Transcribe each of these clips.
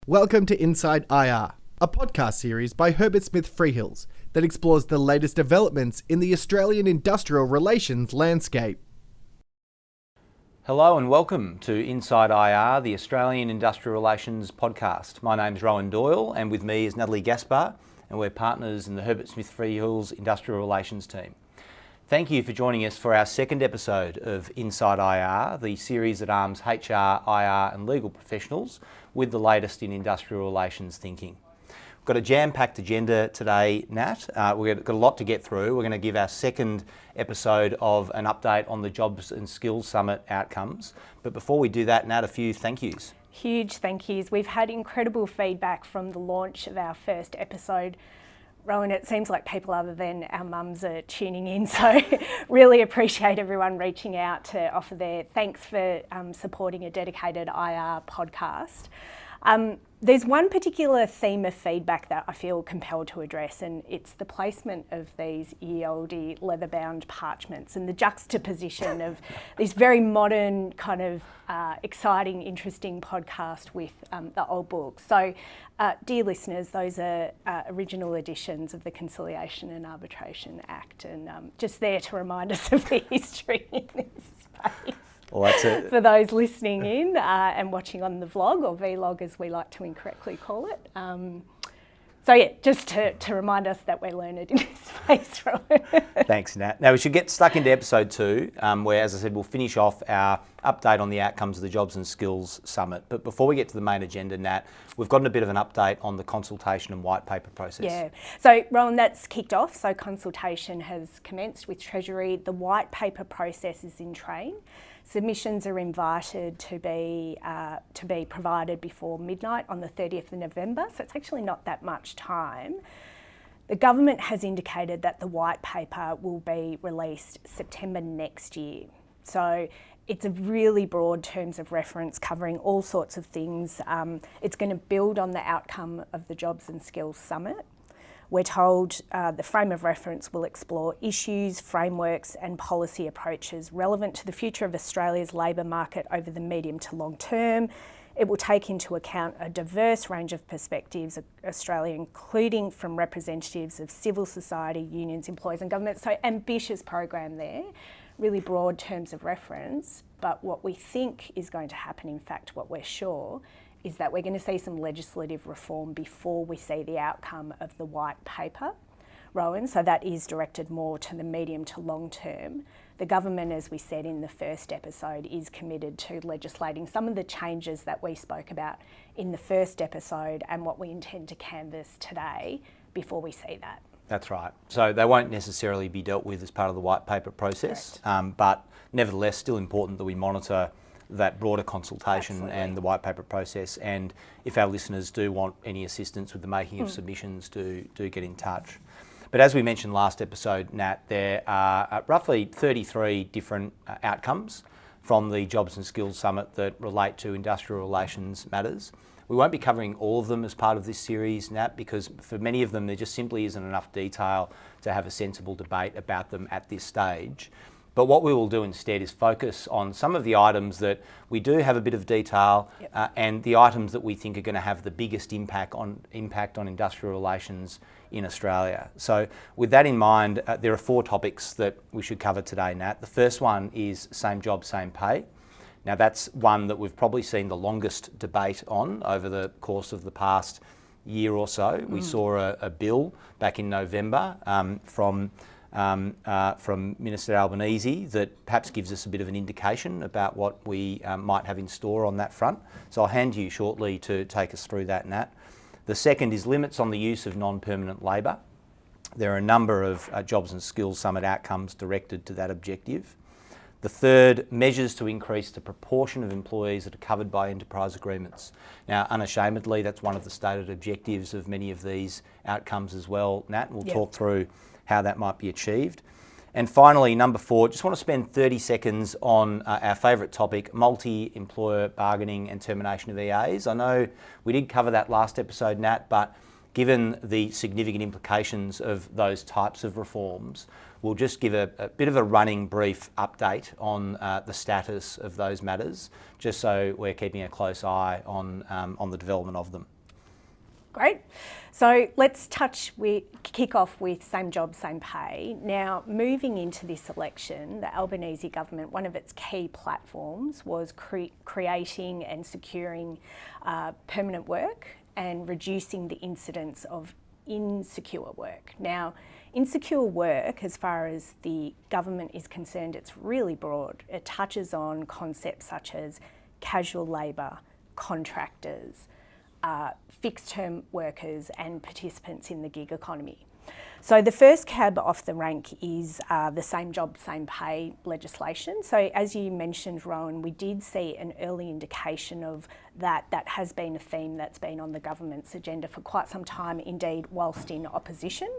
Welcome to Inside IR, a podcast series by Herbert Smith Freehills that explores the latest developments in the Australian industrial relations landscape. Hello and welcome to Inside IR, the Australian Industrial Relations podcast. My name's Rohan Doyle and with me is Natalie Gaspar, and we're partners in the Herbert Smith Freehills Industrial Relations team. Thank you for joining us for our second episode of Inside IR, the series that arms HR, IR and legal professionals with the latest in industrial relations thinking. We've got a jam-packed agenda today, Nat. We've got a lot to get through. We're going to give our second episode of an update on the Jobs and Skills Summit outcomes. But before we do that, Nat, a few thank yous. Huge thank yous. We've had incredible feedback from the launch of our first episode. Rohan, it seems like people other than our mums are tuning in, so really appreciate everyone reaching out to offer their thanks for supporting a dedicated IR podcast. There's one particular theme of feedback that I feel compelled to address, and it's the placement of these ye-olde leather-bound parchments and the juxtaposition of this very modern kind of exciting, interesting podcast with the old book. So, dear listeners, those are original editions of the Conciliation and Arbitration Act, and just there to remind us of the history in this space. Well, that's it. For those listening in and watching on the vlog, or vlog as we like to incorrectly call it. So yeah, just to remind us that we're learned in this space. Thanks, Nat. Now we should get stuck into episode 2, where, as I said, we'll finish off our update on the outcomes of the Jobs and Skills Summit. But before we get to the main agenda, Nat, we've gotten a bit of an update on the consultation and white paper process. Yeah. So, Rohan, that's kicked off. So consultation has commenced with Treasury. The white paper process is in train. Submissions are invited to be provided before midnight on the 30th of November, so it's actually not that much time. The government has indicated that the white paper will be released September next year. So it's a really broad terms of reference covering all sorts of things. It's going to build on the outcome of the Jobs and Skills Summit. We're told the frame of reference will explore issues, frameworks and policy approaches relevant to the future of Australia's labour market over the medium to long term. It will take into account a diverse range of perspectives of Australia, including from representatives of civil society, unions, employers and government. So ambitious program there, really broad terms of reference. But what we think is going to happen, in fact, what we're sure, is that we're going to see some legislative reform before we see the outcome of the white paper, Rohan. So that is directed more to the medium to long term. The government, as we said in the first episode, is committed to legislating some of the changes that we spoke about in the first episode and what we intend to canvass today before we see that. That's right. So they won't necessarily be dealt with as part of the white paper process, but nevertheless still important that we monitor that broader consultation. Absolutely. And the white paper process, and if our listeners do want any assistance with the making of submissions, do get in touch. But as we mentioned last episode, Nat, there are roughly 33 different outcomes from the Jobs and Skills Summit that relate to industrial relations matters. We won't be covering all of them as part of this series, Nat, because for many of them there just simply isn't enough detail to have a sensible debate about them at this stage. But what we will do instead is focus on some of the items that we do have a bit of detail, and the items that we think are going to have the biggest impact on industrial relations in Australia. So with that in mind, there are 4 topics that we should cover today, Nat. The first one is same job, same pay. Now that's one that we've probably seen the longest debate on over the course of the past year or so. We saw a bill back in November from Minister Albanese that perhaps gives us a bit of an indication about what we might have in store on that front. So I'll hand you shortly to take us through that, Nat. The second is limits on the use of non-permanent labour. There are a number of Jobs and Skills Summit outcomes directed to that objective. The third, measures to increase the proportion of employees that are covered by enterprise agreements. Now, unashamedly, that's one of the stated objectives of many of these outcomes as well, Nat. We'll talk through how that might be achieved. And finally, number 4, just want to spend 30 seconds on our favourite topic, multi-employer bargaining and termination of EAs. I know we did cover that last episode, Nat, but given the significant implications of those types of reforms, we'll just give a bit of a running brief update on the status of those matters, just so we're keeping a close eye on the development of them. Great. So let's kick off with same job, same pay. Now, moving into this election, the Albanese government, one of its key platforms was creating and securing permanent work and reducing the incidence of insecure work. Now, insecure work, as far as the government is concerned, it's really broad. It touches on concepts such as casual labour, contractors, fixed-term workers and participants in the gig economy. So the first cab off the rank is the same job, same pay legislation. So as you mentioned, Rohan, we did see an early indication of that. That has been a theme that's been on the government's agenda for quite some time, indeed, whilst in opposition.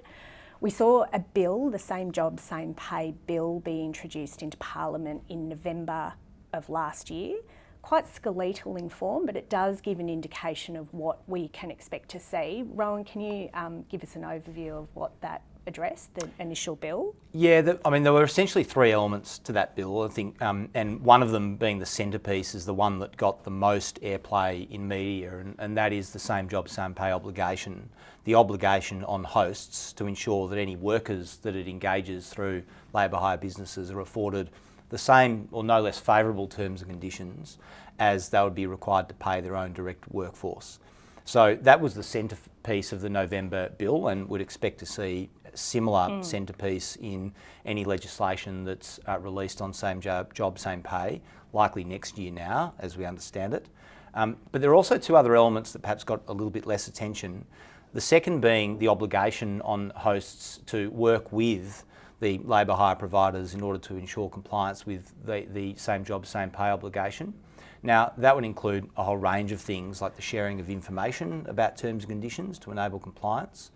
We saw a bill, the same job, same pay bill, be introduced into Parliament in November of last year. Quite skeletal in form, but it does give an indication of what we can expect to see. Rohan, can you give us an overview of what that addressed, the initial bill? Yeah, there were essentially three elements to that bill, I think, and one of them being the centrepiece is the one that got the most airplay in media, and that is the same job, same pay obligation. The obligation on hosts to ensure that any workers that it engages through labour hire businesses are afforded the same or no less favourable terms and conditions as they would be required to pay their own direct workforce. So that was the centrepiece of the November bill, and would expect to see a similar centrepiece in any legislation that's released on same job, same pay, likely next year now, as we understand it. But there are also two other elements that perhaps got a little bit less attention. The second being the obligation on hosts to work with the labour hire providers in order to ensure compliance with the same job, same pay obligation. Now, that would include a whole range of things like the sharing of information about terms and conditions to enable compliance,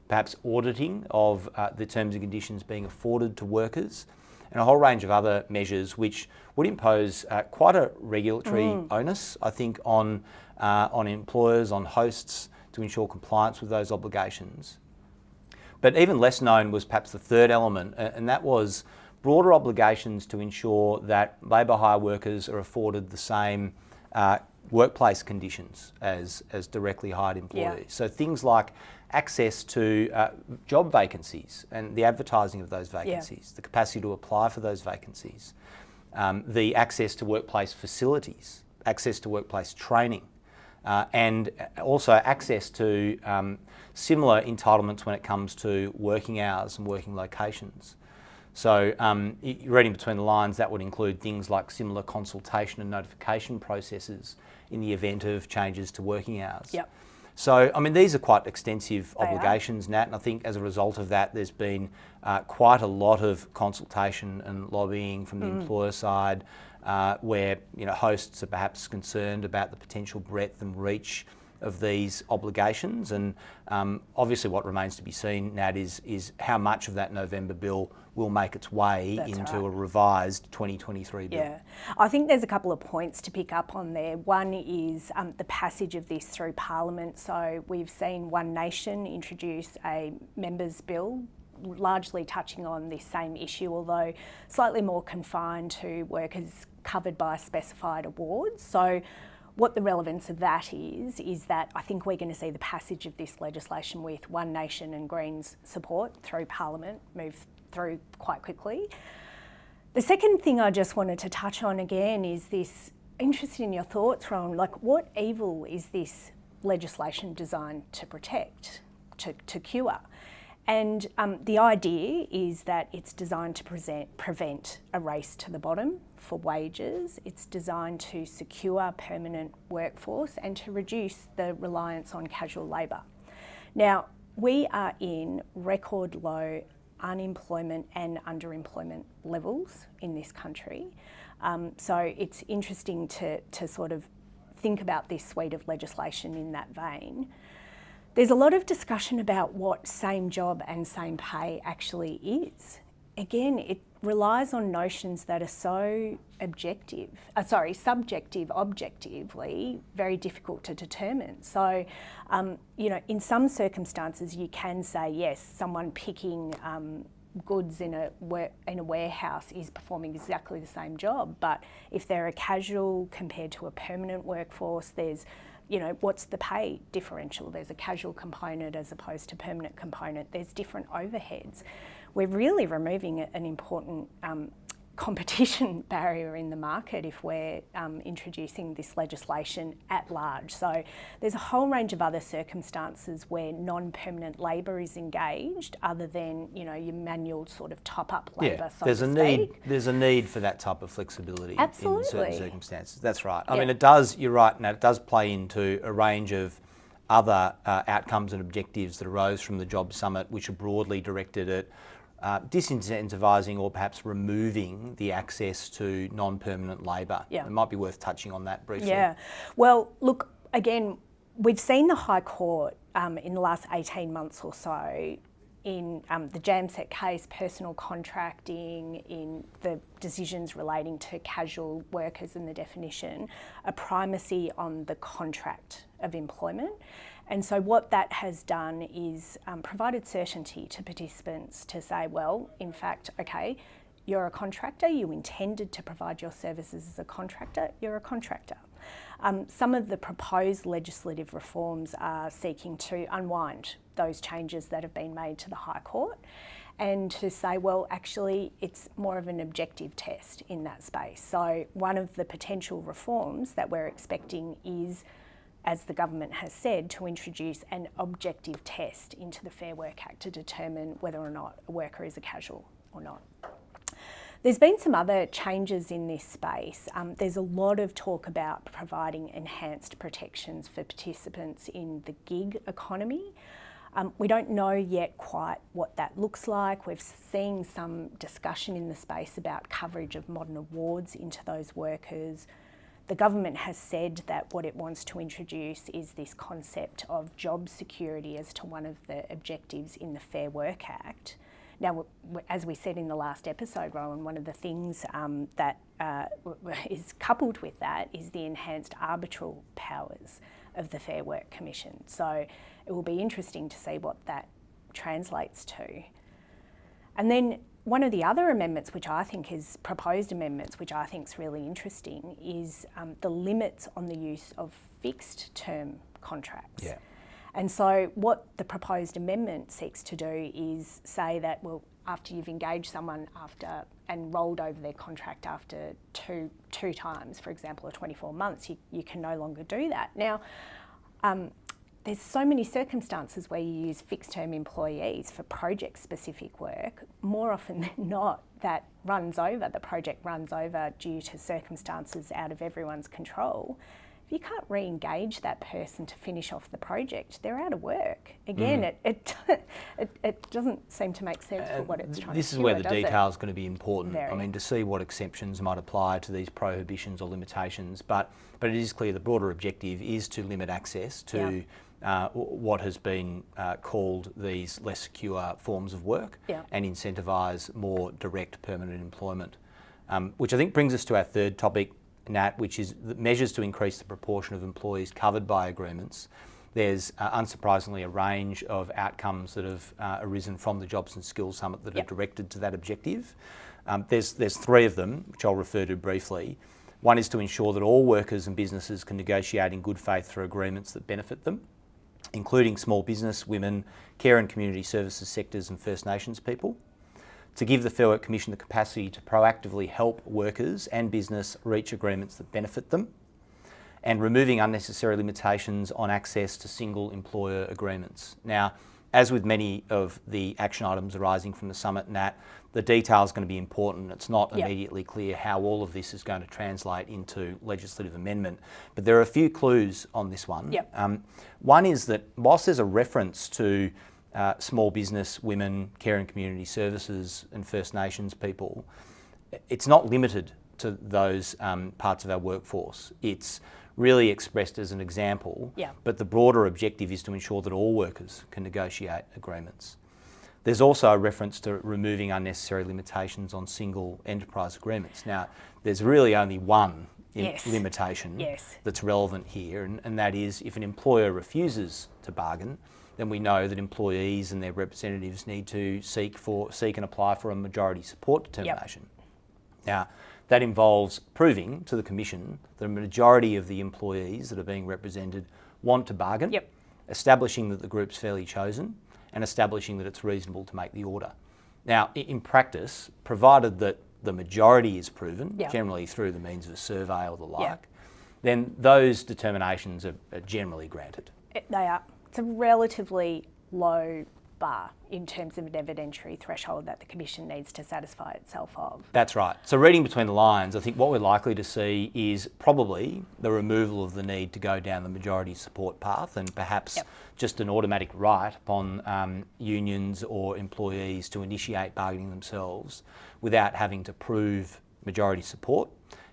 perhaps auditing of the terms and conditions being afforded to workers, and a whole range of other measures which would impose quite a regulatory onus, I think, on employers, on hosts, to ensure compliance with those obligations. But even less known was perhaps the third element, and that was broader obligations to ensure that labour hire workers are afforded the same workplace conditions as directly hired employees. Yeah. So things like access to job vacancies and the advertising of those vacancies, the capacity to apply for those vacancies, the access to workplace facilities, access to workplace training, and also access to similar entitlements when it comes to working hours and working locations. So reading between the lines, that would include things like similar consultation and notification processes in the event of changes to working hours. Yep. So, these are quite extensive obligations, Nat, and I think as a result of that, there's been quite a lot of consultation and lobbying from the employer side, where hosts are perhaps concerned about the potential breadth and reach of these obligations, and obviously what remains to be seen, Nat, is how much of that November bill will make its way into a revised 2023 bill. Yeah, I think there's a couple of points to pick up on there. One is the passage of this through Parliament. So we've seen One Nation introduce a members' bill largely touching on this same issue, although slightly more confined to workers covered by specified awards. So what the relevance of that is that I think we're going to see the passage of this legislation with One Nation and Greens support through Parliament move through quite quickly. The second thing I just wanted to touch on again is this, interested in your thoughts, Rohan, like what evil is this legislation designed to protect, to cure? And the idea is that it's designed to prevent a race to the bottom for wages. It's designed to secure permanent workforce and to reduce the reliance on casual labour. Now, we are in record low unemployment and underemployment levels in this country. So it's interesting to sort of think about this suite of legislation in that vein. There's a lot of discussion about what same job and same pay actually is. Again, it relies on notions that are so subjective, objectively, very difficult to determine. So, in some circumstances you can say, yes, someone picking goods in a warehouse is performing exactly the same job, but if they're a casual compared to a permanent workforce, there's what's the pay differential? There's a casual component as opposed to permanent component. There's different overheads. We're really removing an important competition barrier in the market if we're introducing this legislation at large. So there's a whole range of other circumstances where non-permanent labour is engaged, other than your manual sort of top-up labour. So there's a need. There's a need for that type of flexibility Absolutely. in certain circumstances. That's right. I mean, it does. You're right, Nat. It does play into a range of other outcomes and objectives that arose from the Job Summit, which are broadly directed at disincentivising or perhaps removing the access to non-permanent labour. Yeah. It might be worth touching on that briefly. Yeah. Well, look, again, we've seen the High Court in the last 18 months or so in the Jamset case, personal contracting, in the decisions relating to casual workers and the definition, a primacy on the contract of employment. And so what that has done is provided certainty to participants to say, well, in fact, okay, you're a contractor, you intended to provide your services as a contractor, you're a contractor. Some of the proposed legislative reforms are seeking to unwind those changes that have been made to the High Court and to say, well, actually, it's more of an objective test in that space. So one of the potential reforms that we're expecting is, as the government has said, to introduce an objective test into the Fair Work Act to determine whether or not a worker is a casual or not. There's been some other changes in this space. There's a lot of talk about providing enhanced protections for participants in the gig economy. We don't know yet quite what that looks like. We've seen some discussion in the space about coverage of modern awards into those workers. The government has said that what it wants to introduce is this concept of job security as to one of the objectives in the Fair Work Act. Now, as we said in the last episode, Rohan, one of the things that is coupled with that is the enhanced arbitral powers of the Fair Work Commission. So it will be interesting to see what that translates to. And then one of the other amendments, which I think is proposed amendments, which I think is really interesting, is the limits on the use of fixed term contracts. Yeah. And so what the proposed amendment seeks to do is say that, well, after you've engaged someone and rolled over their contract after two times, for example, or 24 months, you can no longer do that. Now, there's so many circumstances where you use fixed-term employees for project-specific work. More often than not, the project runs over due to circumstances out of everyone's control. If you can't re-engage that person to finish off the project, they're out of work. Again, it doesn't seem to make sense for what it's trying to do. This is where the detail is going to be important. Very. I mean, to see what exceptions might apply to these prohibitions or limitations, but it is clear the broader objective is to limit access to what has been called these less secure forms of work and incentivise more direct permanent employment, which I think brings us to our third topic, Nat, which is the measures to increase the proportion of employees covered by agreements. There's unsurprisingly a range of outcomes that have arisen from the Jobs and Skills Summit that are directed to that objective. There's three of them, which I'll refer to briefly. One is to ensure that all workers and businesses can negotiate in good faith through agreements that benefit them, including small business, women, care and community services sectors and First Nations people. To give the Fair Work Commission the capacity to proactively help workers and business reach agreements that benefit them, and removing unnecessary limitations on access to single employer agreements. Now, as with many of the action items arising from the summit, Nat, the detail is going to be important. It's not immediately clear how all of this is going to translate into legislative amendment, but there are a few clues on this one. One is that whilst there's a reference to small business, women, care and community services and First Nations people, it's not limited to those parts of our workforce. It's really expressed as an example, but the broader objective is to ensure that all workers can negotiate agreements. There's also a reference to removing unnecessary limitations on single enterprise agreements. Now, there's really only one limitation that's relevant here, and that is if an employer refuses to bargain, then we know that employees and their representatives need to seek and apply for a majority support determination. Now, that involves proving to the Commission that a majority of the employees that are being represented want to bargain, Yep. establishing that the group's fairly chosen, and establishing that it's reasonable to make the order. Now, in practice, provided that the majority is proven, Yep. generally through the means of a survey or the like, Yep. then those determinations are generally granted. They are. It's a relatively low bar in terms of an evidentiary threshold that the Commission needs to satisfy itself of. That's right. So reading between the lines, I think what we're likely to see is probably the removal of the need to go down the majority support path, and perhaps Yep. just an automatic right upon unions or employees to initiate bargaining themselves without having to prove majority support,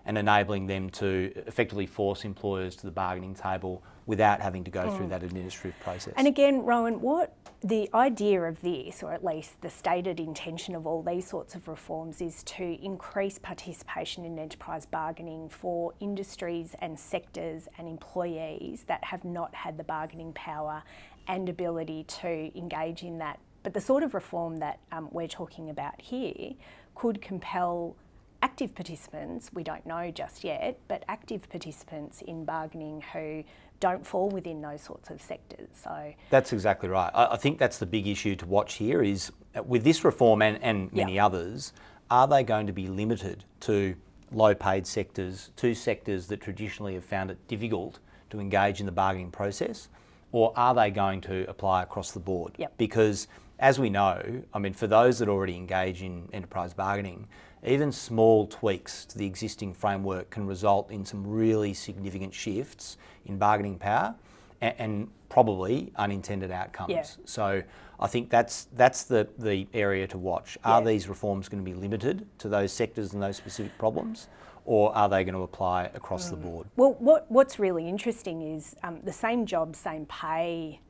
and enabling them to effectively force employers to the bargaining table without having to go through that administrative process. And again, Rohan, what the idea of this, or at least the stated intention of all these sorts of reforms, is to increase participation in enterprise bargaining for industries and sectors and employees that have not had the bargaining power and ability to engage in that. But the sort of reform that we're talking about here could compel active participants, we don't know just yet, but active participants in bargaining who don't fall within those sorts of sectors. So that's exactly right. I think that's the big issue to watch here is with this reform and many others, are they going to be limited to low paid sectors, to sectors that traditionally have found it difficult to engage in the bargaining process, or are they going to apply across the board? Yep. Because as we know, I mean, for those that already engage in enterprise bargaining, even small tweaks to the existing framework can result in some really significant shifts in bargaining power and probably unintended outcomes. Yeah. So I think that's the area to watch. Are these reforms going to be limited to those sectors and those specific problems, or are they going to apply across the board? Well, what's really interesting is the same job, same pay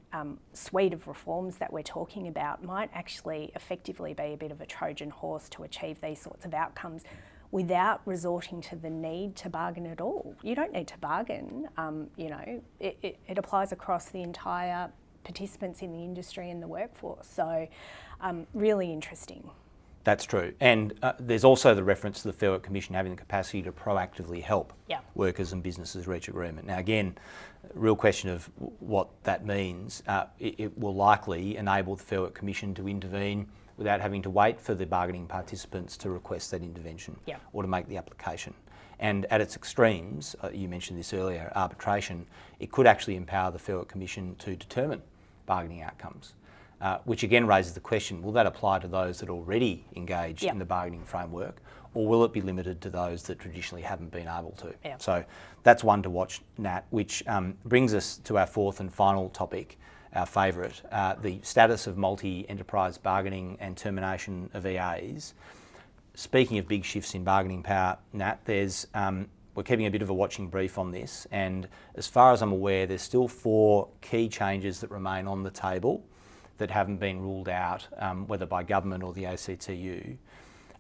suite of reforms that we're talking about might actually effectively be a bit of a Trojan horse to achieve these sorts of outcomes without resorting to the need to bargain at all. You don't need to bargain. It applies across the entire participants in the industry and the workforce. So really interesting. That's true. And there's also the reference to the Fair Work Commission having the capacity to proactively help workers and businesses reach agreement. Now, again, real question of what that means. It will likely enable the Fair Work Commission to intervene without having to wait for the bargaining participants to request that intervention or to make the application. And at its extremes, you mentioned this earlier, arbitration, it could actually empower the Fair Work Commission to determine bargaining outcomes. Which again raises the question, will that apply to those that already engage in the bargaining framework, or will it be limited to those that traditionally haven't been able to? So that's one to watch, Nat, which brings us to our fourth and final topic, our favourite, the status of multi-enterprise bargaining and termination of EAs. Speaking of big shifts in bargaining power, Nat, we're keeping a bit of a watching brief on this, and as far as I'm aware, there's still 4 key changes that remain on the table that haven't been ruled out, whether by government or the ACTU,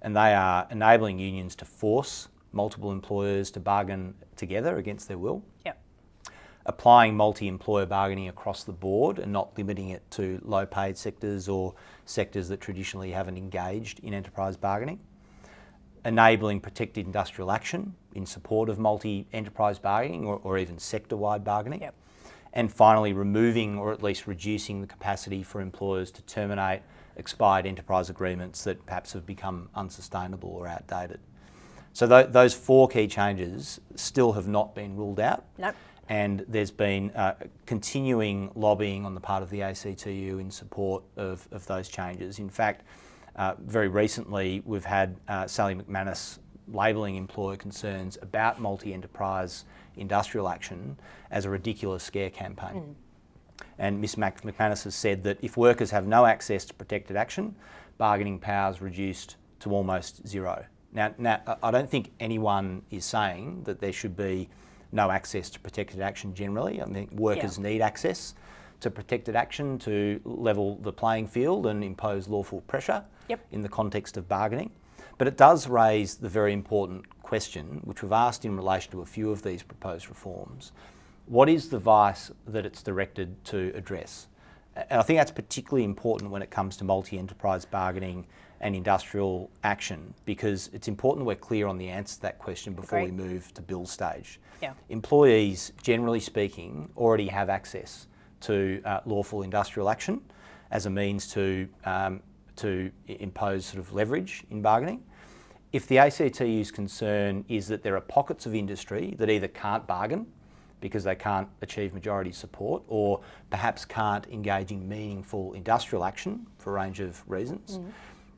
and they are enabling unions to force multiple employers to bargain together against their will, applying multi-employer bargaining across the board and not limiting it to low-paid sectors or sectors that traditionally haven't engaged in enterprise bargaining, enabling protected industrial action in support of multi-enterprise bargaining or even sector-wide bargaining, and finally removing or at least reducing the capacity for employers to terminate expired enterprise agreements that perhaps have become unsustainable or outdated. So those 4 key changes still have not been ruled out. Nope. And there's been continuing lobbying on the part of the ACTU in support of those changes. In fact, very recently we've had Sally McManus labelling employer concerns about multi-enterprise industrial action as a ridiculous scare campaign. And Ms McManus has said that if workers have no access to protected action, bargaining power is reduced to almost zero. Now, I don't think anyone is saying that there should be no access to protected action generally. I mean, workers need access to protected action to level the playing field and impose lawful pressure in the context of bargaining. But it does raise the very important question, which we've asked in relation to a few of these proposed reforms. What is the vice that it's directed to address? And I think that's particularly important when it comes to multi-enterprise bargaining and industrial action, because it's important we're clear on the answer to that question before Agreed. we move to bill stage. Yeah. Employees, generally speaking, already have access to lawful industrial action as a means to impose sort of leverage in bargaining. If the ACTU's concern is that there are pockets of industry that either can't bargain because they can't achieve majority support, or perhaps can't engage in meaningful industrial action for a range of reasons,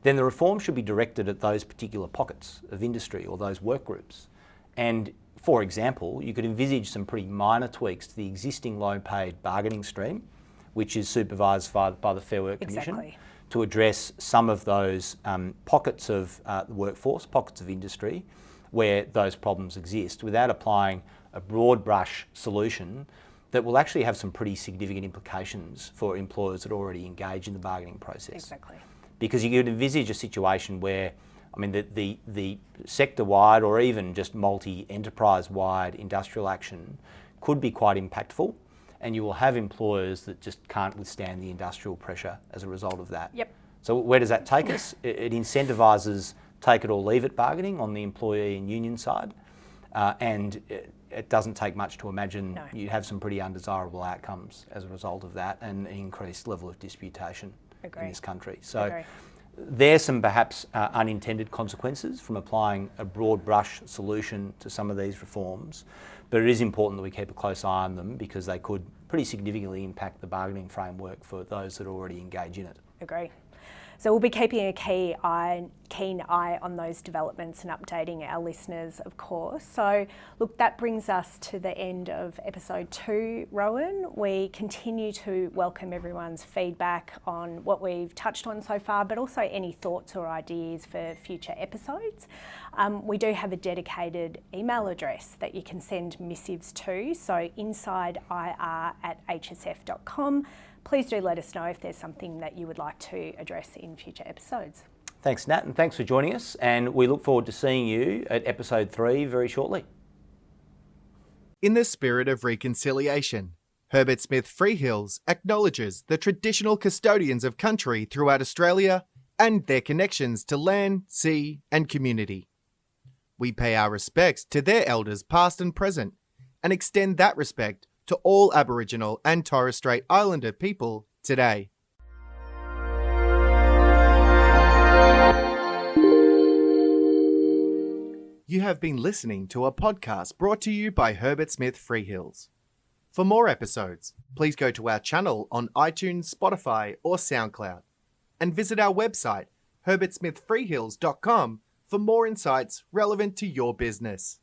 then the reform should be directed at those particular pockets of industry or those work groups. And for example, you could envisage some pretty minor tweaks to the existing low-paid bargaining stream, which is supervised by the Fair Work Commission, Exactly. to address some of those pockets of the workforce, pockets of industry, where those problems exist, without applying a broad brush solution that will actually have some pretty significant implications for employers that already engage in the bargaining process. Exactly. Because you could envisage a situation where, I mean, the sector-wide or even just multi-enterprise-wide industrial action could be quite impactful, and you will have employers that just can't withstand the industrial pressure as a result of that. Yep. So where does that take us? It incentivises take it or leave it bargaining on the employee and union side, and it doesn't take much to imagine you have some pretty undesirable outcomes as a result of that, and an increased level of disputation in this country. So there's some perhaps unintended consequences from applying a broad brush solution to some of these reforms, but it is important that we keep a close eye on them, because they could pretty significantly impact the bargaining framework for those that already engage in it. Agree. So we'll be keeping a keen eye on those developments and updating our listeners, of course. So look, that brings us to the end of episode 2, Rohan. We continue to welcome everyone's feedback on what we've touched on so far, but also any thoughts or ideas for future episodes. We do have a dedicated email address that you can send missives to, so insideir@hsf.com. Please do let us know if there's something that you would like to address in future episodes. Thanks, Nat, and thanks for joining us, and we look forward to seeing you at episode 3 very shortly. In the spirit of reconciliation, Herbert Smith Freehills acknowledges the traditional custodians of country throughout Australia and their connections to land, sea, and community. We pay our respects to their elders past and present, and extend that respect to all Aboriginal and Torres Strait Islander people today. You have been listening to a podcast brought to you by Herbert Smith Freehills. For more episodes, please go to our channel on iTunes, Spotify, or SoundCloud, and visit our website, herbertsmithfreehills.com, for more insights relevant to your business.